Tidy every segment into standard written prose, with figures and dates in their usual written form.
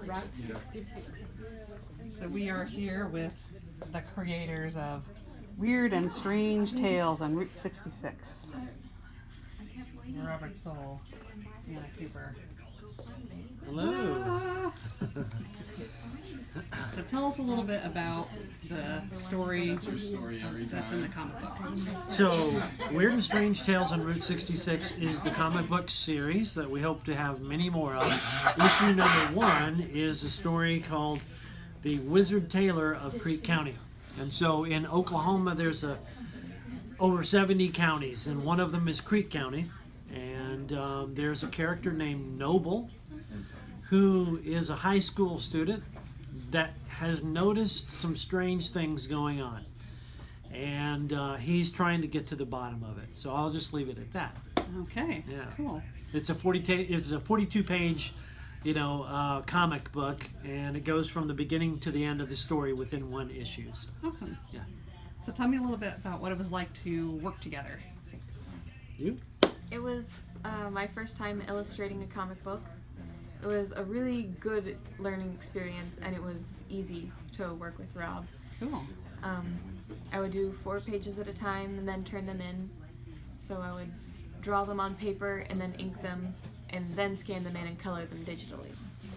Route 66. So we are here with the creators of Weird and Strange Tales on Route 66. Robert Soule, Anna Cooper. Hello. So tell us a little bit about the story that's in the comic book. So, Weird and Strange Tales on Route 66 is the comic book series that we hope to have many more of. Issue number 1 is a story called The Wizard Tailor of Creek County. And so in Oklahoma there's over 70 counties, and one of them is Creek County. And there's a character named Noble who is a high school student that has noticed some strange things going on, and he's trying to get to the bottom of it. So I'll just leave it at that. Okay. Yeah. Cool. It's a 42-page, comic book, and it goes from the beginning to the end of the story within one issue. So, Awesome. yeah. So tell me a little bit about what it was like to work together. You? It was my first time illustrating a comic book. It was a really good learning experience, and it was easy to work with Rob. Cool. I would do 4 pages at a time and then turn them in. So I would draw them on paper and then ink them and then scan them in and color them digitally.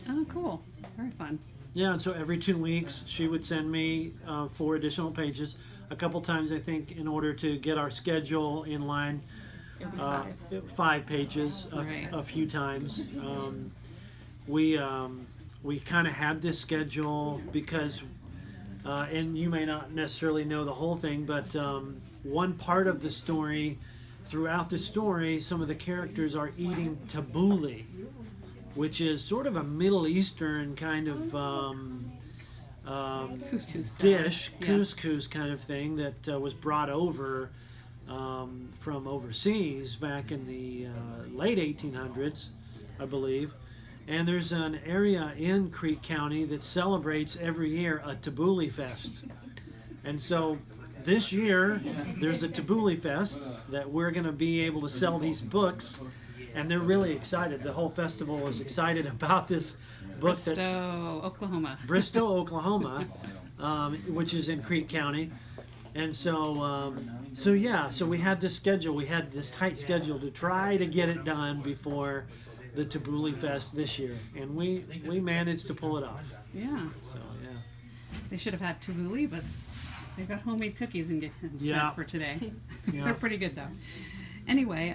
Oh, cool. Very fun. Yeah, and so every 2 weeks she would send me 4 additional pages. A couple times, I think, in order to get our schedule in line. It would be 5. 5 pages Right. a few times. We kind of had this schedule because, and you may not necessarily know the whole thing, but one part of the story, throughout the story, some of the characters are eating tabbouleh, which is sort of a Middle Eastern kind of Couscous dish, salad. couscous kind of thing that was brought over from overseas back in the late 1800s, I believe. And there's an area in Creek County that celebrates every year a tabbouleh fest. And so this year there's a tabbouleh fest that we're going to be able to sell these books, and they're really excited. The whole festival is excited about this book. Bristow, Oklahoma. Bristow, Oklahoma, which is in Creek County. And so, so we had this schedule. We had this tight schedule to try to get it done before the Tabbouleh Fest this year, and we managed to pull it off. Yeah. So yeah. They should have had tabbouleh, but they've got homemade cookies instead Yeah. for today. Yeah. They're pretty good though. Anyway,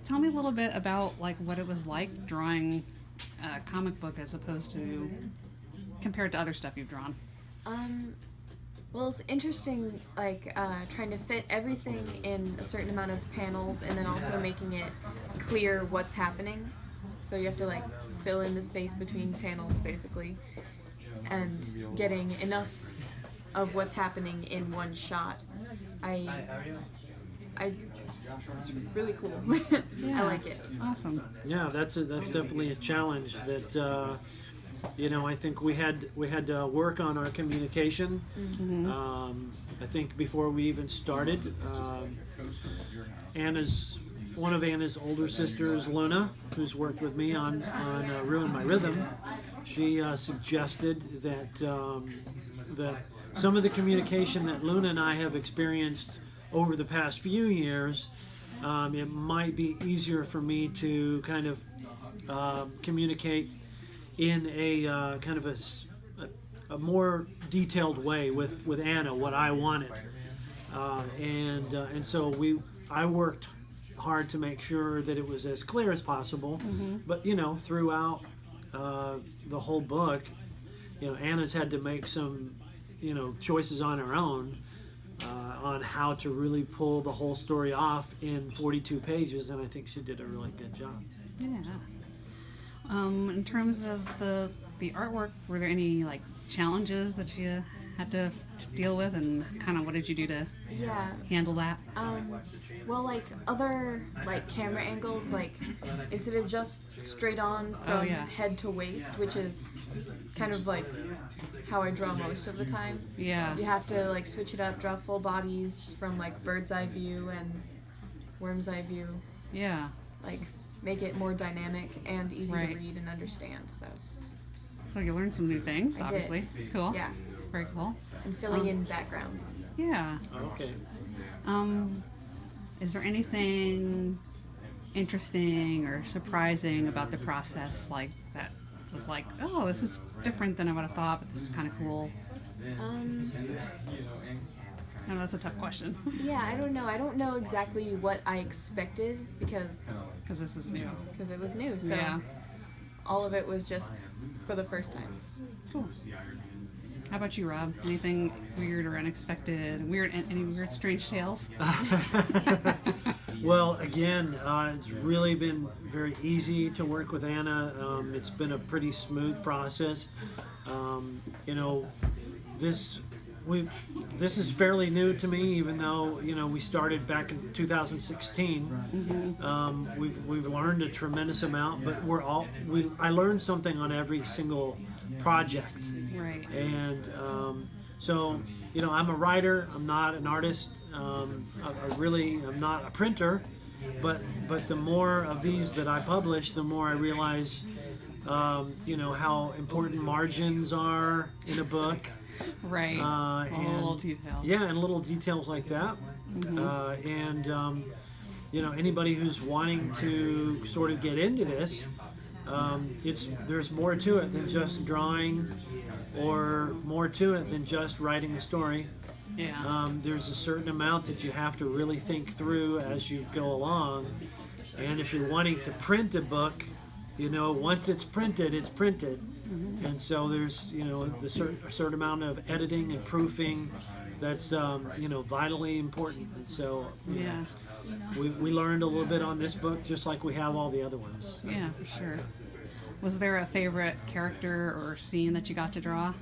tell me a little bit about what it was like drawing a comic book as opposed to compared to other stuff you've drawn. Well, it's interesting, trying to fit everything in a certain amount of panels and then also making it clear what's happening. So you have to fill in the space between panels basically, and getting enough of what's happening in one shot. It's really cool. Yeah. I like it. Awesome. Yeah, that's definitely a challenge that I think we had to work on our communication. Mm-hmm. I think before we even started, one of Anna's older sisters, Luna, who's worked with me on Ruin My Rhythm, she suggested that some of the communication that Luna and I have experienced over the past few years, it might be easier for me to kind of communicate in a kind of a more detailed way with Anna what I wanted, and so I worked hard to make sure that it was as clear as possible. Mm-hmm. But throughout the whole book, Anna's had to make some choices on her own on how to really pull the whole story off in 42 pages, and I think she did a really good job. Yeah. In terms of the artwork, were there any challenges that you had to deal with, and kind of what did you do to handle that? Well, other camera angles, instead of just straight on from head to waist, which is kind of how I draw most of the time. Yeah. You have to switch it up, draw full bodies from bird's eye view and worm's eye view. Yeah. Make it more dynamic and easy Right. to read and understand. So So you learned some new things, I did. obviously. Cool. Yeah, Very cool. and filling in backgrounds. Yeah. Okay. Is there anything interesting or surprising about the process, like that was like, oh, this is different than I would have thought, but this is kind of cool? I know that's a tough question Yeah, I don't know. I don't know exactly what I expected because because this was new. it was new. So Yeah. all of it was just for the first time. Cool. How about you, Rob? Anything weird or unexpected? Any weird, strange tales? Well, again, it's really been very easy to work with Anna. It's been a pretty smooth process. You know, this is fairly new to me, even though we started back in 2016. We've learned a tremendous amount, but I learned something on every single project. Right. And so, I'm a writer. I'm not an artist. I'm not a printer. But the more of these that I publish, the more I realize, how important margins are in a book. Right. And little details. Yeah, and little details like that. Anybody who's wanting to sort of get into this, there's more to it than just drawing, or more to it than just writing a story. Yeah. There's a certain amount that you have to really think through as you go along. And if you're wanting to print a book, once it's printed, it's printed. And so there's, a certain amount of editing and proofing that's, vitally important. And so, Yeah. we learned a little bit on this book, just like we have all the other ones. Yeah, for sure. Was there a favorite character or scene that you got to draw?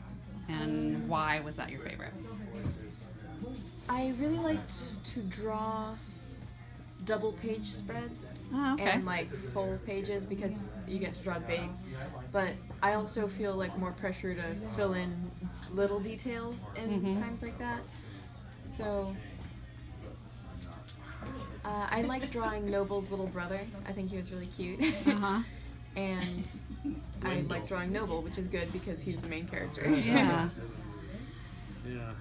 And why was that your favorite? I really liked to draw double page spreads Oh, okay. and like full pages because you get to draw big. But I also feel like more pressure to fill in little details in times like that. So I like drawing Noble's little brother. I think he was really cute. Uh-huh. And I like drawing Noble, which is good because he's the main character. Yeah. Yeah,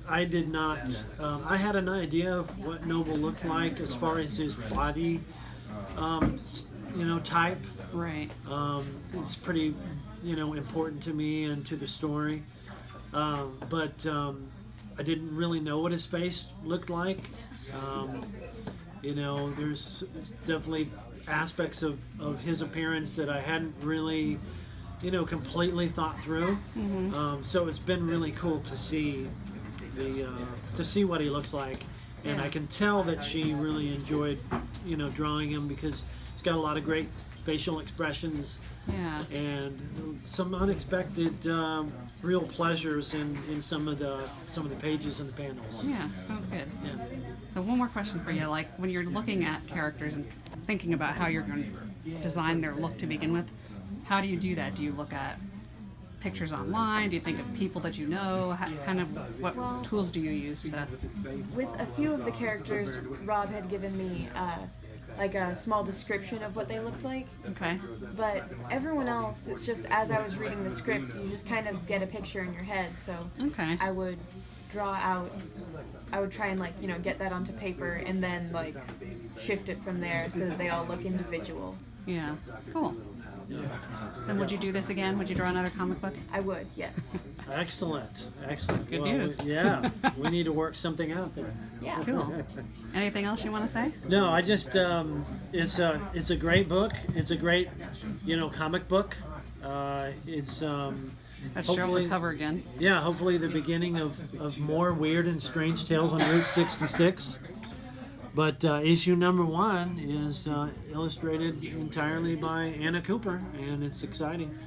I did not. I had an idea of what Noble looked like as far as his body, type. Right. It's pretty, important to me and to the story. But I didn't really know what his face looked like. There's definitely aspects of his appearance that I hadn't really, completely thought through. So it's been really cool to see what he looks like, and I can tell that she really enjoyed, drawing him because he's got a lot of great facial expressions. Yeah. And some unexpected real pleasures in some of the pages and the panels. Yeah, sounds good. Yeah. So one more question for you. Like when you're looking at characters and thinking about how you're going to design their look to begin with, how do you do that? Do you look at pictures online? Do you think of people that you know? What tools do you use to... With a few of the characters, Rob had given me like a small description of what they looked like. Okay. But everyone else, it's just as I was reading the script, you just kind of get a picture in your head. So Okay. I would try and get that onto paper and then shift it from there so that they all look individual. Yeah. Cool. So would you do this again? Would you draw another comic book? I would, yes. Excellent. Good news. Yeah, we need to work something out there. Yeah. Cool. Anything else you want to say? No, I just it's a great book. It's a great comic book. It's Let's show hopefully the cover again. Yeah, hopefully the beginning of more weird and strange tales on Route 66. But issue number 1 is illustrated entirely by Anna Cooper, and it's exciting.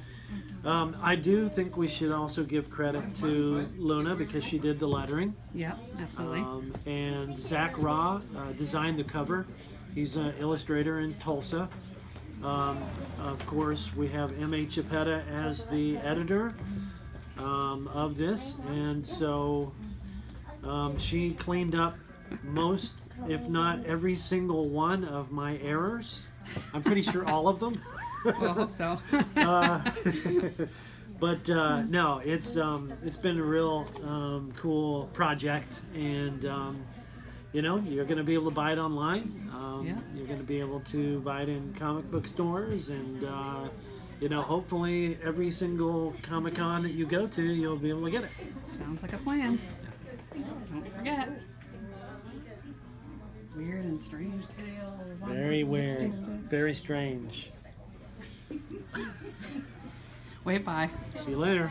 I do think we should also give credit to Luna because she did the lettering. Yep, absolutely. And Zach Raw designed the cover. He's an illustrator in Tulsa. Of course, we have M.A. Chiapetta as the editor of this, and so she cleaned up most, if not every single one of my errors. I'm pretty sure all of them. Well, I hope so. But no, it's been a real cool project, and you know, you're going to be able to buy it online. Yeah. You're going to be able to buy it in comic book stores, and you know, hopefully every single Comic-Con that you go to, you'll be able to get it. Sounds like a plan. Don't forget. Weird and strange tales. on Very Route weird, 66. very strange. Wait, bye. See you later.